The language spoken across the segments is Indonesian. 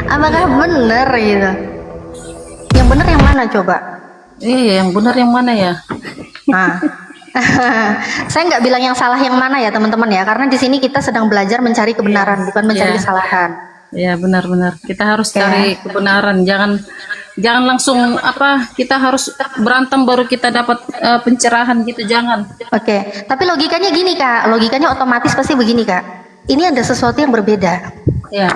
Apakah benar gitu? Yang benar yang mana coba? Iya, yang benar yang mana ya? Nah, saya nggak bilang yang salah yang mana ya teman-teman ya, karena di sini kita sedang belajar mencari kebenaran, bukan mencari Iya. kesalahan. Ya, benar-benar. Kita harus Ya. cari kebenaran. Jangan langsung kita harus berantem baru kita dapat pencerahan gitu, jangan. Oke, tapi logikanya gini Kak, logikanya otomatis pasti begini Kak. Ini ada sesuatu yang berbeda. Ya.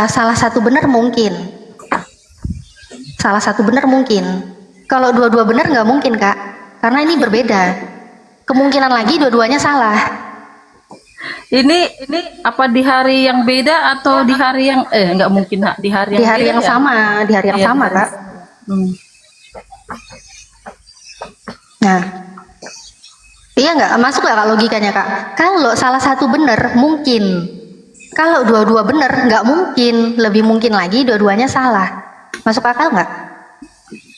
Salah satu benar mungkin, salah satu benar mungkin. Kalau dua-dua benar nggak mungkin Kak, karena ini berbeda. Kemungkinan lagi dua-duanya salah. Ini apa di hari yang beda atau di hari yang nggak mungkin di hari yang Di hari beda yang ya? sama, di hari yang Iya, sama di hari- Kak. Hmm. Nah, iya nggak masuk nggak Kak logikanya Kak? Kalau salah satu benar mungkin, kalau dua-dua benar nggak mungkin, lebih mungkin lagi dua-duanya salah. Masuk akal nggak?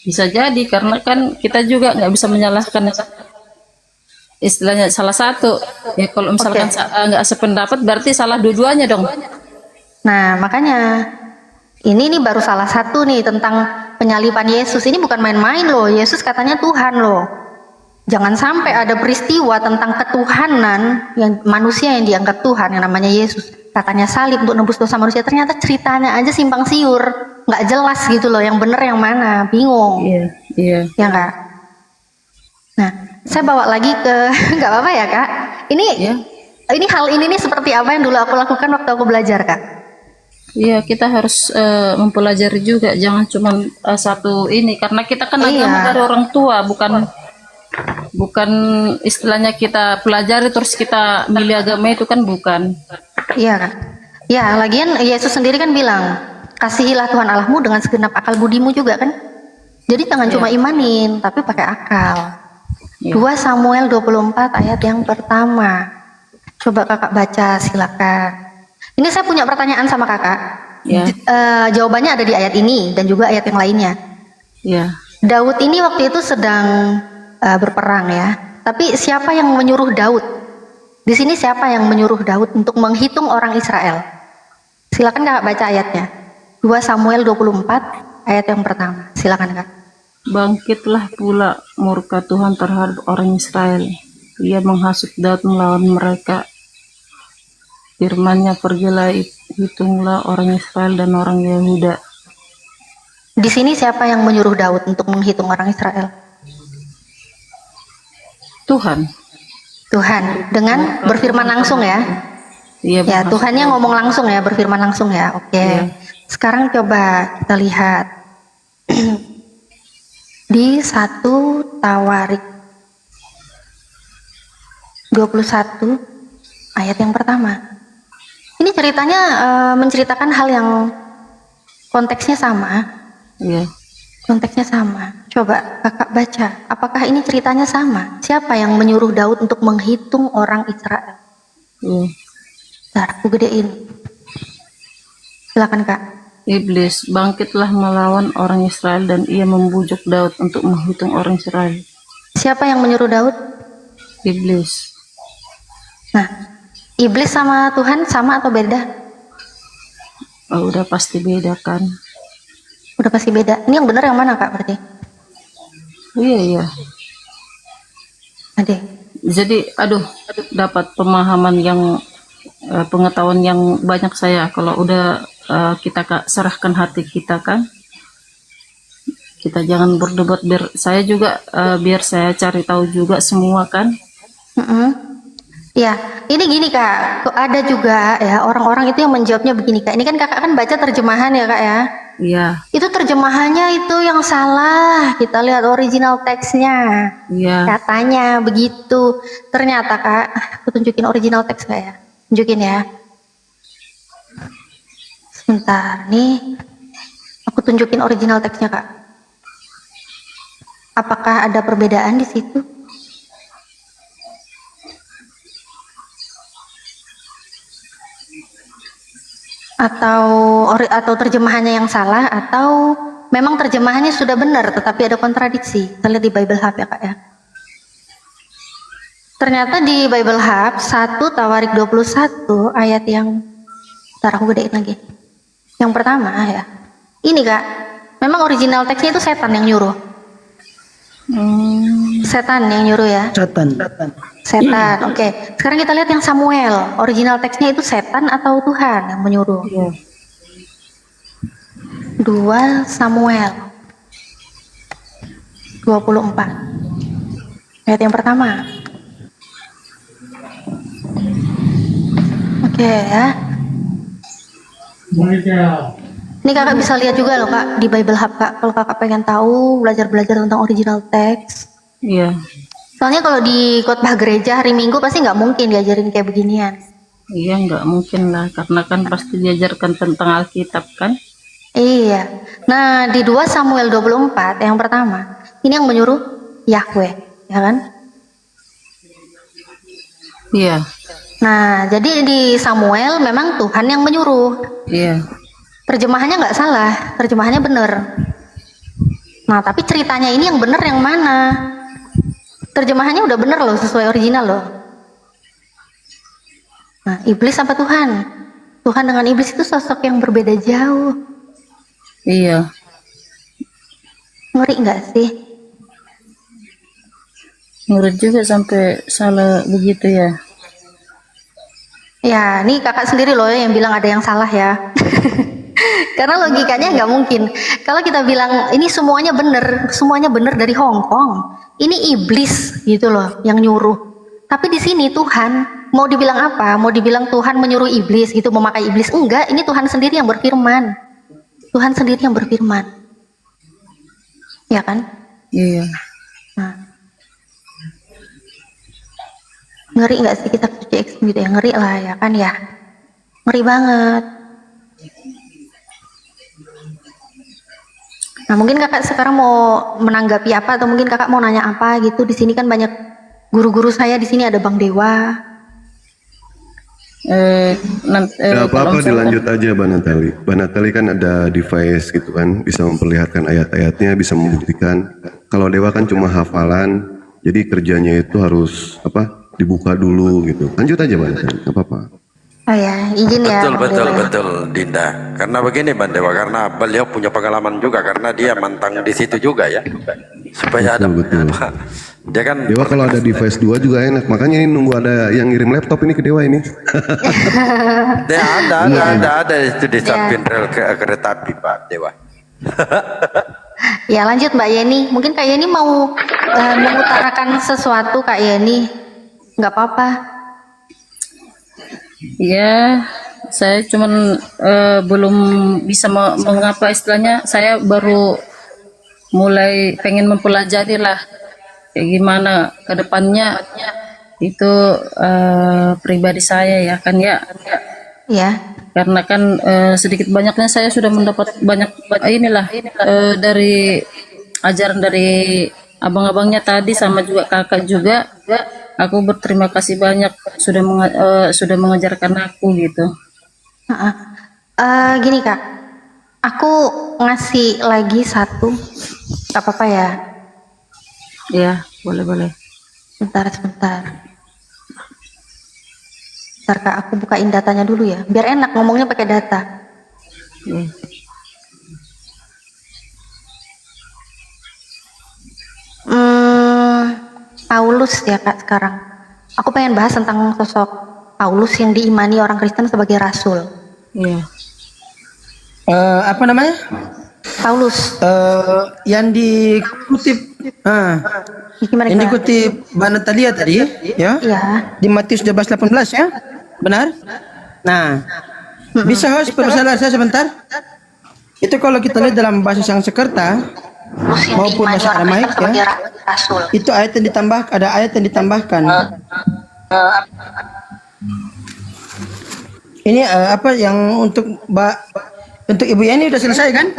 Bisa jadi karena kan kita juga nggak bisa menyalahkan istilahnya salah satu. Ya kalau misalkan Oke. nggak sependapat berarti salah dua-duanya dong. Nah, makanya ini baru salah satu nih tentang penyaliban Yesus. Ini bukan main-main loh. Yesus katanya Tuhan loh. Jangan sampai ada peristiwa tentang ketuhanan yang manusia yang dianggap Tuhan yang namanya Yesus. Katanya salib untuk nebus dosa manusia. Ternyata ceritanya aja simpang siur, nggak jelas gitu loh. Yang bener yang mana, bingung. Iya, iya. Ya nggak? Nah, saya bawa lagi ke nggak apa-apa ya Kak. Ini Iya. ini hal ini nih seperti apa yang dulu aku lakukan waktu aku belajar Kak. Iya, kita harus mempelajari juga, jangan cuma satu ini karena kita kan Iya. agama dari orang tua, bukan istilahnya kita pelajari terus kita milih agama itu kan bukan. Iya Kak. Ya, lagian Yesus sendiri kan bilang, kasihilah Tuhan Allahmu dengan segenap akal budimu juga kan. Jadi jangan cuma imanin, tapi pakai akal. Iya. 2 Samuel 24 ayat yang pertama. Coba kakak baca silakan. Ini saya punya pertanyaan sama kakak. Ya. Jawabannya ada di ayat ini dan juga ayat yang lainnya. Ya, Daud ini waktu itu sedang berperang ya. Tapi siapa yang menyuruh Daud? Di sini siapa yang menyuruh Daud untuk menghitung orang Israel? Silakan kakak baca ayatnya. 2 Samuel 24 ayat yang pertama. Silakan kak. bangkitlah pula murka Tuhan terhadap orang Israel. Ia menghasut Daud melawan mereka. Firman-Nya, pergilah hitunglah orang Israel dan orang Yehuda. Di sini siapa yang menyuruh Daud untuk menghitung orang Israel? Tuhan. Tuhan dengan berfirman langsung ya. Ia Ya, menghasut Tuhannya ngomong langsung ya, berfirman langsung ya. Oke. Iya. Sekarang coba kita lihat di 1 Tawarik 21 ayat yang pertama. Ini ceritanya menceritakan hal yang konteksnya sama. Iya. Konteksnya sama. Coba kakak baca. Apakah ini ceritanya sama? Siapa yang menyuruh Daud untuk menghitung orang Israel? Iya. Bentar, aku gedein. Silakan kak. Iblis bangkitlah melawan orang Israel dan ia membujuk Daud untuk menghitung orang Israel. Siapa yang menyuruh Daud? Iblis. Nah, iblis sama Tuhan sama atau beda? Oh, udah pasti beda kan? Udah pasti beda. Ini yang benar yang mana kak berarti? Iya, iya. Ade. Jadi, dapat pemahaman yang pengetahuan yang banyak saya. Kalau udah kita serahkan hati kita kan, kita jangan berdebat. Biar saya cari tahu juga semua kan. Ya, ini gini kak. Ada juga ya orang-orang itu yang menjawabnya begini kak. Ini kan kakak kan baca terjemahan ya kak ya. Iya, Itu terjemahannya itu yang salah. Kita lihat original teksnya. iya. Katanya begitu. Ternyata kak, aku tunjukin original teks kak ya. Tunjukin ya. Sebentar nih. Aku tunjukin original teksnya kak. Apakah ada perbedaan di situ? Atau terjemahannya yang salah, atau memang terjemahannya sudah benar tetapi ada kontradiksi. Kita lihat di Bible Hub ya kak ya. Ternyata di Bible Hub 1 Tawarik 21 ayat yang, ntar aku gedein lagi. Yang pertama ya. Ini Kak, memang original teksnya itu setan yang nyuruh. Setan yang nyuruh ya. Setan. Oke. Sekarang kita lihat yang Samuel. Original teksnya itu setan atau Tuhan yang menyuruh? Iya. 2 Samuel 24. Ayat yang pertama. Oke ya. Ini kakak bisa lihat juga loh kak di Bible Hub kak. Kalau kakak pengen tahu belajar-belajar tentang original text. Iya. Soalnya kalau di khotbah gereja hari Minggu pasti nggak mungkin diajarin kayak beginian. Iya, nggak mungkin lah, karena kan pasti diajarkan tentang Alkitab kan. Iya. Nah di 2 Samuel 24 yang pertama. Ini yang menyuruh Yahweh. Ya kan? Iya. Nah jadi di Samuel memang Tuhan yang menyuruh. Iya. Terjemahannya nggak salah, terjemahannya bener. Nah, tapi ceritanya ini yang bener yang mana? Terjemahannya udah bener loh, sesuai original loh. Nah, iblis apa Tuhan? Tuhan dengan iblis itu sosok yang berbeda jauh. Iya. Ngeri nggak sih? Ngeri juga sampai salah begitu ya. Ya, ini kakak sendiri loh yang bilang ada yang salah ya. Karena logikanya nggak mungkin. Kalau kita bilang ini semuanya bener dari Hong Kong. Ini iblis gitu loh yang nyuruh. Tapi di sini Tuhan mau dibilang apa? Mau dibilang Tuhan menyuruh iblis gitu, memakai iblis? Enggak, ini Tuhan sendiri yang berfirman. Tuhan sendiri yang berfirman. Ya kan? Iya. Nah. Ngeri nggak sih kita suci ekstrim gitu ya? Ngeri lah ya kan ya. Ngeri banget. Nah mungkin kakak sekarang mau menanggapi apa atau mungkin kakak mau nanya apa gitu. Di sini kan banyak guru-guru saya, di sini ada Bang Dewa. Gak apa-apa, dilanjut aja Mbak Natali. Mbak Natali kan ada device gitu kan, bisa memperlihatkan ayat-ayatnya, bisa membuktikan. Kalau Dewa kan cuma hafalan, jadi kerjanya itu harus dibuka dulu gitu. Lanjut aja Mbak Natali, gak apa-apa. Oh ya, izin ya. Betul Dinda. Karena begini Bang Dewa, karena beliau punya pengalaman juga karena dia mantang di situ juga ya. Supaya Betul. Dia kan Dewa kalau ada device 2 juga enak, makanya ini nunggu ada yang ngirim laptop ini ke Dewa ini. dia ada itu di samping rel kereta api Pak Dewa. Ya lanjut Mbak Yeni. Mungkin Kak Yeni mau mengutarakan sesuatu Kak Yeni. Nggak apa-apa. Ya, saya cuman belum bisa mengapa istilahnya. Saya baru mulai pengen mempelajari lah kayak gimana ke depannya itu pribadi saya ya kan ya. Ya. Karena kan sedikit banyaknya saya sudah mendapat banyak inilah dari ajaran dari abang-abangnya tadi sama juga kakak juga. Aku berterima kasih banyak sudah mengajarkan aku gitu. Gini Kak, aku ngasih lagi satu, gak apa-apa ya? Ya, boleh. Sebentar. Bentar Kak, aku bukain datanya dulu ya, biar enak ngomongnya pakai data. Ya. Paulus ya Kak sekarang. Aku pengen bahas tentang sosok Paulus yang diimani orang Kristen sebagai rasul. Iya. Apa namanya? Paulus. Yang dikutip, Gimana yang Kak? dikutip Mbak Natalia tadi, ya? Iya. Di Matius 12:18 ya, benar? Nah, bisa host permasalahan saya sebentar? Itu kalau kita lihat dalam bahasa Sanskerta maupun bahasa Aramaik ya, itu ayat yang ditambah, ada ayat yang ditambahkan. Ini apa yang untuk untuk Ibu Yani udah selesai kan?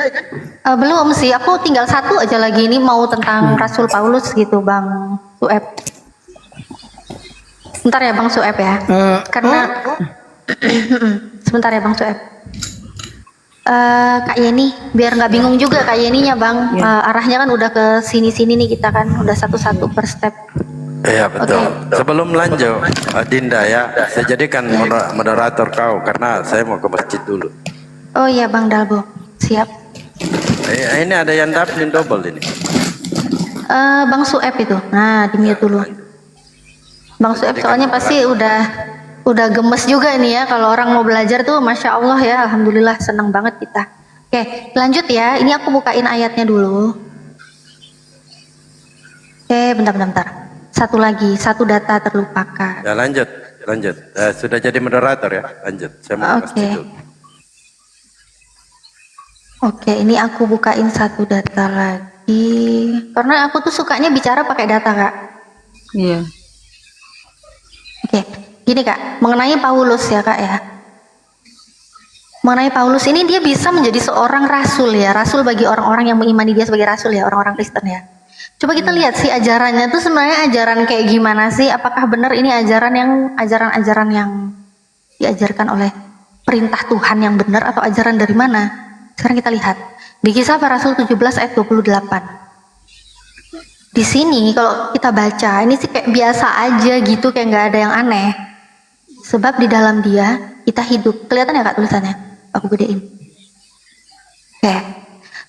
Belum sih, aku tinggal satu aja lagi ini mau tentang Rasul Paulus gitu Bang Sueb. Sebentar ya Bang Sueb ya. Karena sebentar ya Bang Sueb. Kak Yeni, biar nggak bingung juga Kak Yeninya Bang. Arahnya kan udah ke sini-sini nih kita kan, udah satu-satu per step. Iya betul. Sebelum lanjut, Dinda ya, saya jadikan moderator kau karena saya mau ke masjid dulu. Oh iya Bang Dalbo, siap. Ini ada yang daftar double ini. Bang Sueb itu, nah di mute dulu. Bang Sueb soalnya pasti udah gemes juga nih ya kalau orang mau belajar tuh, masya Allah ya, alhamdulillah senang banget kita. Oke, lanjut ya. Ini aku bukain ayatnya dulu. Oke, bentar. Satu lagi, satu data terlupakan. Ya lanjut. Sudah jadi moderator ya, lanjut. Saya mau Oke. pasti dulu. Oke, ini aku bukain satu data lagi. Karena aku tuh sukanya bicara pakai data, Kak. Iya. Oke, gini Kak, mengenai Paulus ya Kak ya. Mengenai Paulus ini, dia bisa menjadi seorang rasul ya, rasul bagi orang-orang yang mengimani dia sebagai rasul ya, orang-orang Kristen ya. Coba kita lihat sih ajarannya tuh sebenarnya ajaran kayak gimana sih? Apakah benar ini ajaran-ajaran yang diajarkan oleh perintah Tuhan yang benar atau ajaran dari mana? Sekarang kita lihat di Kisah Para Rasul 17 ayat 28. Di sini kalau kita baca ini sih kayak biasa aja gitu, kayak nggak ada yang aneh. Sebab di dalam dia kita hidup. Kelihatan ya Kak tulisannya? Aku gedein. Oke.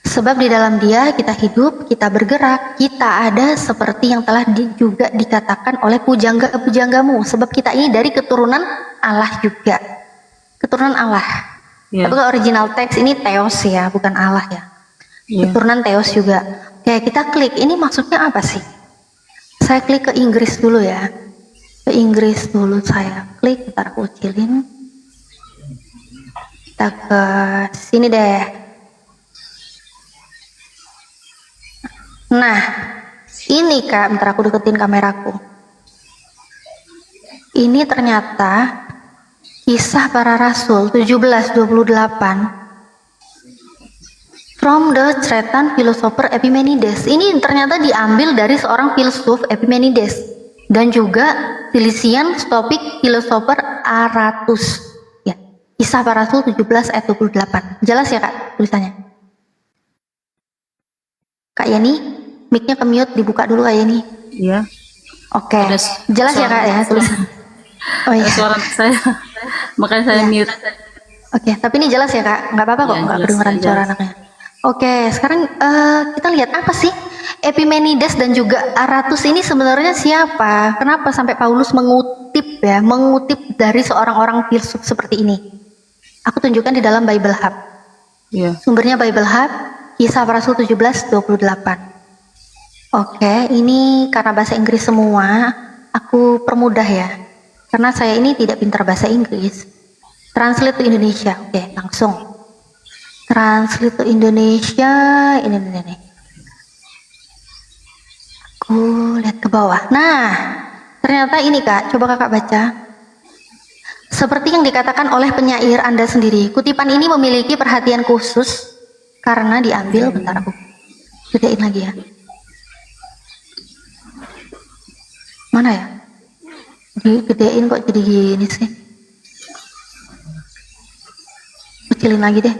Sebab di dalam dia kita hidup, kita bergerak, kita ada seperti yang telah juga dikatakan oleh pujangga-pujanggamu. Sebab kita ini dari keturunan Allah juga. Keturunan Allah. Iya. Tapi kalau original teks ini Theos ya, bukan Allah ya. Iya. Keturunan Theos juga. Oke, kita klik. Ini maksudnya apa sih? Saya klik ke Inggris dulu ya. Ke Inggris dulu saya klik. Ntar aku kecilin. Kita ke sini deh. Nah, ini Kak, bentar aku deketin kameraku. Ini ternyata Kisah Para Rasul 17:28 from the Cretan philosopher Epimenides. Ini ternyata diambil dari seorang filsuf Epimenides dan juga Cilician Stoic philosopher Aratus. Ya, Kisah Para Rasul 17 ayat 28. Jelas ya Kak tulisannya? Kak Yani, mic-nya ke mute, dibuka dulu Kak Yani. Iya. Oke, Ada jelas ya Kak ya tulisan. Oh iya. Suara saya, makanya saya mute. Oke, tapi ini jelas ya Kak, nggak apa-apa kok, Iya, nggak jelas, kedengeran suara jelas. anaknya. Oke, sekarang kita lihat apa sih Epimenides dan juga Aratus ini sebenarnya siapa? Kenapa sampai Paulus mengutip dari seorang orang filsuf seperti ini? Aku tunjukkan di dalam Bible Hub. Iya. Sumbernya Bible Hub, Kisah Para Rasul 17:28. Oke, ini karena bahasa Inggris semua, aku permudah ya. Karena saya ini tidak pintar bahasa Inggris. Translate to Indonesia. Oke, langsung. Translate to Indonesia. Ini. Aku lihat ke bawah. Nah, ternyata ini Kak, coba Kakak baca. Seperti yang dikatakan oleh penyair Anda sendiri, kutipan ini memiliki perhatian khusus karena diambil, bentar aku gedein lagi ya. Mana ya? Gedein kok jadi gini sih. Kecilin lagi deh.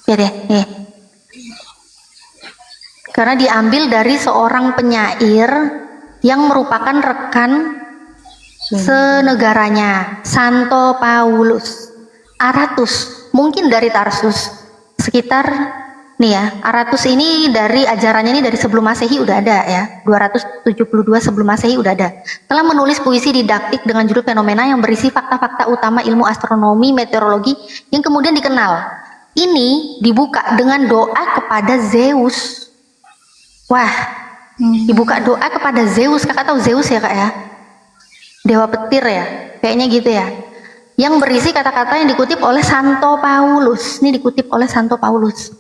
Ya deh, nih. Karena diambil dari seorang penyair yang merupakan rekan senegaranya, Santo Paulus. Aratus, mungkin dari Tarsus. Sekitar nih ya, Aratus ini dari ajarannya ini dari sebelum Masehi udah ada ya, 272 sebelum Masehi udah ada. Telah menulis puisi didaktik dengan judul Fenomena yang berisi fakta-fakta utama ilmu astronomi, meteorologi yang kemudian dikenal. Ini dibuka dengan doa kepada Zeus. Wah, dibuka doa kepada Zeus. Kakak tahu Zeus ya Kak ya? Dewa petir ya, kayaknya gitu ya. Yang berisi kata-kata yang dikutip oleh Santo Paulus. Ini dikutip oleh Santo Paulus.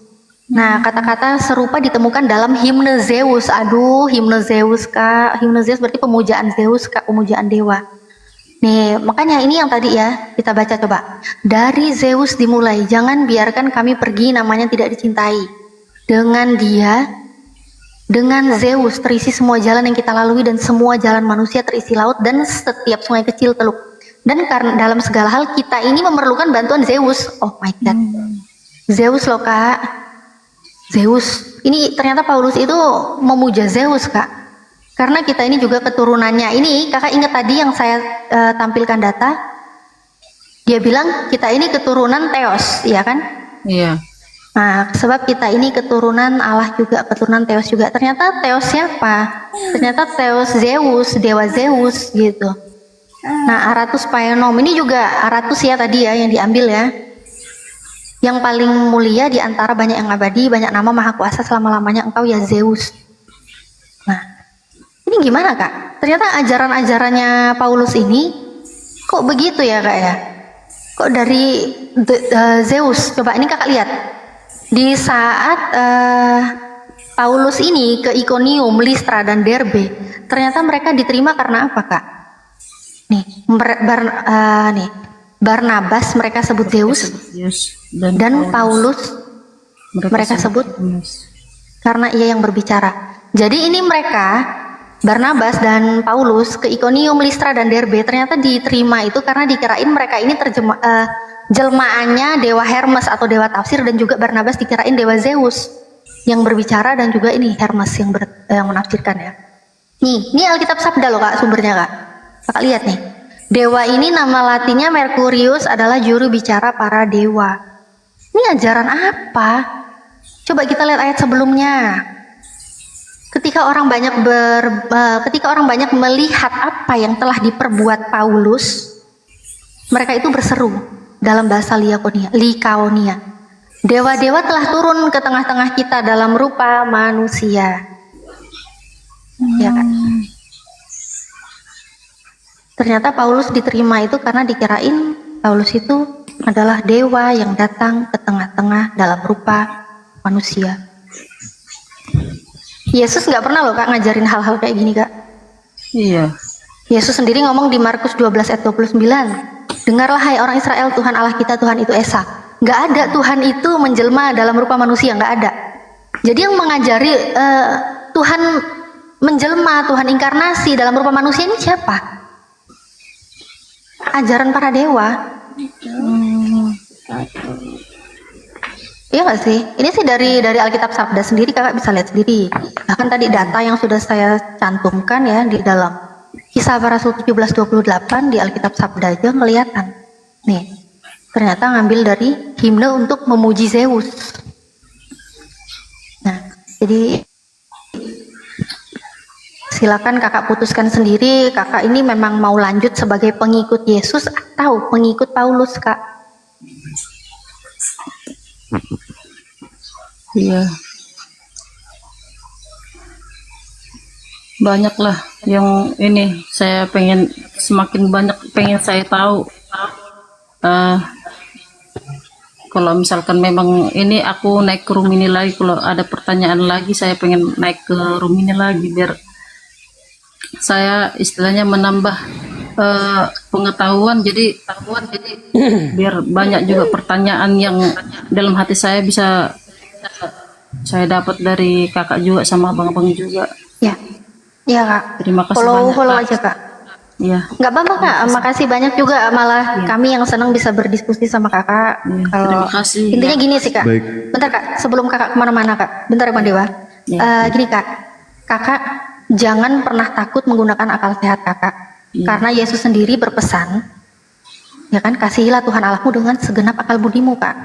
Nah, kata-kata serupa ditemukan dalam himne Zeus. Aduh, himne Zeus Kak. Himne Zeus berarti pemujaan Zeus Kak, pemujaan dewa. Nih, makanya ini yang tadi ya, kita baca coba. Dari Zeus dimulai, jangan biarkan kami pergi namanya tidak dicintai. Dengan dia, dengan Zeus terisi semua jalan yang kita lalui dan semua jalan manusia terisi laut dan setiap sungai kecil teluk. Dan karena dalam segala hal kita ini memerlukan bantuan Zeus. Oh my God. Zeus loh Kak. Zeus. Ini ternyata Paulus itu memuja Zeus Kak. Karena kita ini juga keturunannya. Ini kakak ingat tadi yang saya tampilkan data. Dia bilang kita ini keturunan Theos, iya kan? Iya. Nah, sebab kita ini keturunan Allah juga, keturunan Theos juga. Ternyata Theos siapa? Ternyata Theos Zeus, dewa Zeus gitu. Nah, Aratus Paenom ini juga Aratus ya tadi ya yang diambil ya. Yang paling mulia di antara banyak yang abadi, banyak nama maha kuasa selama-lamanya engkau ya Zeus. Nah, ini gimana kak? Ternyata ajaran-ajarannya Paulus ini kok begitu ya kak ya? Kok dari Zeus? Coba ini kakak lihat. Di saat Paulus ini ke Iconium, Listra dan Derbe, ternyata mereka diterima karena apa kak? Nih, Barnabas mereka sebut Zeus, Yes. dan Paulus mereka sebut karena ia yang berbicara. Jadi ini mereka Barnabas dan Paulus ke Iconium, Listra dan Derbe ternyata diterima itu karena dikirain mereka ini jelmaannya dewa Hermes atau dewa tafsir, dan juga Barnabas dikirain dewa Zeus yang berbicara, dan juga ini Hermes yang menafsirkan ya. Nih, ini Alkitab Sabda loh kak sumbernya kak. Kakak lihat nih. Dewa ini nama latinnya Merkurius, adalah juru bicara para dewa. Ini ajaran apa? Coba kita lihat ayat sebelumnya. Ketika orang banyak melihat apa yang telah diperbuat Paulus, mereka itu berseru dalam bahasa Likaonia. Dewa-dewa telah turun ke tengah-tengah kita dalam rupa manusia. Ya kan? Ternyata Paulus diterima itu karena dikirain Paulus itu adalah dewa yang datang ke tengah-tengah dalam rupa manusia. Yesus nggak pernah loh kak ngajarin hal-hal kayak gini kak. Iya. Yesus sendiri ngomong di Markus 12 ayat 29. Dengarlah hai orang Israel, Tuhan Allah kita Tuhan itu Esa. Nggak ada Tuhan itu menjelma dalam rupa manusia, nggak ada. Jadi yang mengajari Tuhan menjelma, Tuhan inkarnasi dalam rupa manusia ini siapa? Ajaran para dewa. Iya nggak sih? Ini sih dari Alkitab Sabda sendiri, kakak bisa lihat sendiri. Bahkan tadi data yang sudah saya cantumkan ya di dalam Kisah Para Rasul 17:28 di Alkitab Sabda aja kelihatan. Nih, ternyata ngambil dari himne untuk memuji Zeus. Nah, jadi silakan kakak putuskan sendiri, kakak ini memang mau lanjut sebagai pengikut Yesus atau pengikut Paulus kak? Iya. Banyaklah yang ini saya pengen, semakin banyak pengen saya tahu. Kalau misalkan memang ini aku naik ke room ini lagi, kalau ada pertanyaan lagi saya pengen naik ke room ini lagi biar saya istilahnya menambah pengetahuan, jadi biar banyak juga pertanyaan yang dalam hati saya bisa saya dapat dari kakak juga sama abang-abang juga. Ya, ya kak. Terima kasih banyak. Follow Kak. aja kak. Ya. Nggak apa-apa kak. Makasih banyak juga, malah kami yang senang bisa berdiskusi sama kakak. Kalau Terima kasih. intinya gini sih kak. Baik. Bentar kak, sebelum kakak kemana-mana kak. Bentar Bang Dewa. Gini kak, kakak jangan pernah takut menggunakan akal sehat kakak. Karena Yesus sendiri berpesan, ya kan, kasihilah Tuhan Allahmu dengan segenap akal budimu kak.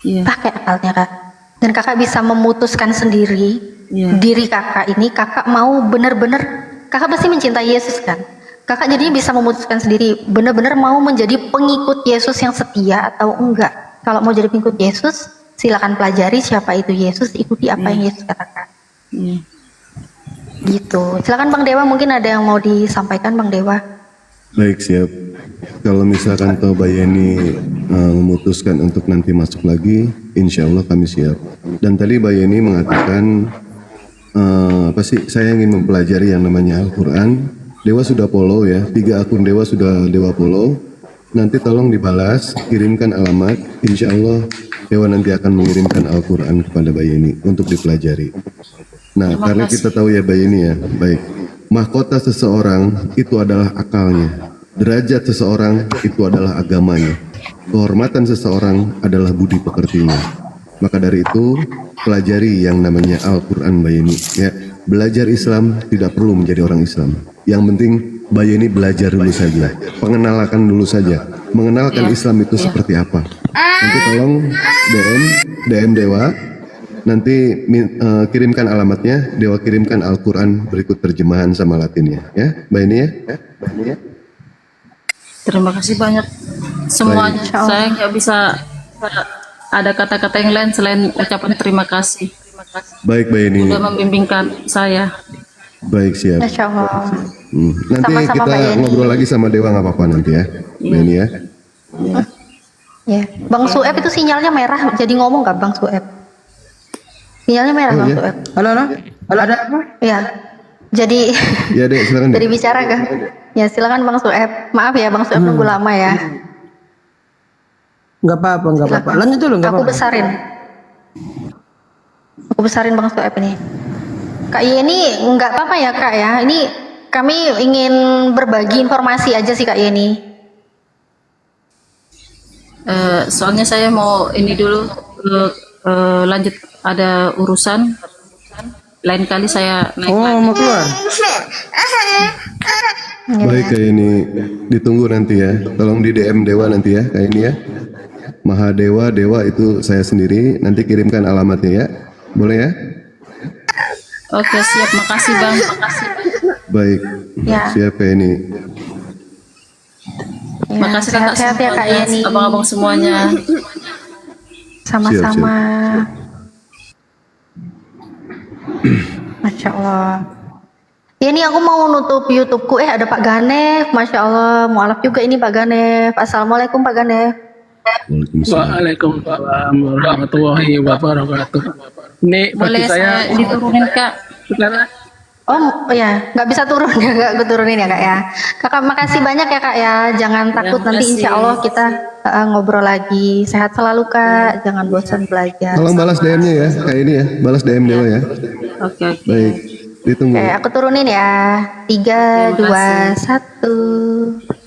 Pakai akalnya kak. Dan kakak bisa memutuskan sendiri diri kakak ini, kakak mau benar-benar, kakak pasti mencintai Yesus kan. Kakak jadinya bisa memutuskan sendiri, benar-benar mau menjadi pengikut Yesus yang setia atau enggak. Kalau mau jadi pengikut Yesus, silakan pelajari siapa itu Yesus, ikuti apa yang Yesus katakan. Gitu. Silakan Bang Dewa, mungkin ada yang mau disampaikan Bang Dewa. Baik, siap. Kalau misalkan Toh Bayeni memutuskan untuk nanti masuk lagi, insya Allah kami siap. Dan tadi Bayeni mengatakan, saya ingin mempelajari yang namanya Al-Quran. Dewa sudah follow ya, 3 akun Dewa sudah Dewa follow. Nanti tolong dibalas, kirimkan alamat. Insya Allah Dewa nanti akan mengirimkan Al-Quran kepada Bayeni untuk dipelajari. Nah, karena kita tahu ya Bayeni ya, baik. Mahkota seseorang itu adalah akalnya. Derajat seseorang itu adalah agamanya. Kehormatan seseorang adalah budi pekertinya. Maka dari itu, pelajari yang namanya Al-Quran Bayeni ya. belajar Islam tidak perlu menjadi orang Islam. Yang penting Mbak Yeni belajar dulu saja, pengenalan dulu saja, mengenalkan Islam itu seperti apa. Nanti tolong DM Dewa, nanti kirimkan alamatnya, Dewa kirimkan Al-Quran berikut terjemahan sama Latinnya, ya Mbak Yeni ya. Terima kasih banyak semuanya. Saya nggak bisa ada kata-kata yang lain selain ucapan terima kasih. Baik Mbak Yeni. Sudah membimbingkan saya. Baik, siap. Masya Allah. Nanti Sama-sama, kita Mbak Yeni. ngobrol lagi sama Dewa nggak apa-apa nanti ya, Mbak Yeni ya. Ya, Bang Sueb itu sinyalnya merah, jadi ngomong nggak Bang Sueb? Sinyalnya merah Oh, Bang iya. Sueb. Halo, ada apa? Ya, jadi Ya Dek, silakan Dek. jadi bicara kah? Ya silakan Bang Sueb. Maaf ya Bang Sueb nunggu lama ya. Nggak apa-apa. Lanjut dulu, nggak Aku apa-apa. besarin Bang Sueb ini. Kak Yeni nggak apa-apa ya Kak ya. Ini kami ingin berbagi informasi aja sih Kak Yeni. Soalnya saya mau ini dulu lanjut ada urusan. Lain kali saya naik Oh, lagi. mau keluar? Baik Kak Yeni, ditunggu nanti ya. Tolong di DM Dewa nanti ya Kak Yeni ya. Mahadewa, Dewa itu saya sendiri. Nanti kirimkan alamatnya ya. Boleh ya? Oke, siap. Makasih Bang. Makasih. Baik, Ya. siap Kak Yeni. Ya, Makasih kakak sehat-sehat ya Kak semuanya, Yeni. abang-abang semuanya. Sama-sama. Masya Allah. Ya ini aku mau nutup YouTubeku. Ada Pak Ganef. Masya Allah. Mualaf juga ini Pak Ganef. Assalamualaikum Pak Ganef. Waalaikumsalam. Waalaikumsalam warahmatullahi wabarakatuh. Ini bagi Boleh saya diturunin Kak? saudara, Oh ya, nggak bisa turun ya Kak, gue turunin ya Kak ya. Kakak makasih banyak ya Kak ya. Jangan takut nanti makasih. insya Allah kita ngobrol lagi. Sehat selalu Kak. Jangan bosan belajar. Tolong balas DM-nya ya Kak Yeni ya. Balas DM Dewa ya. Oke. Baik, ditunggu. Oke, aku turunin ya. 3, 2, 1.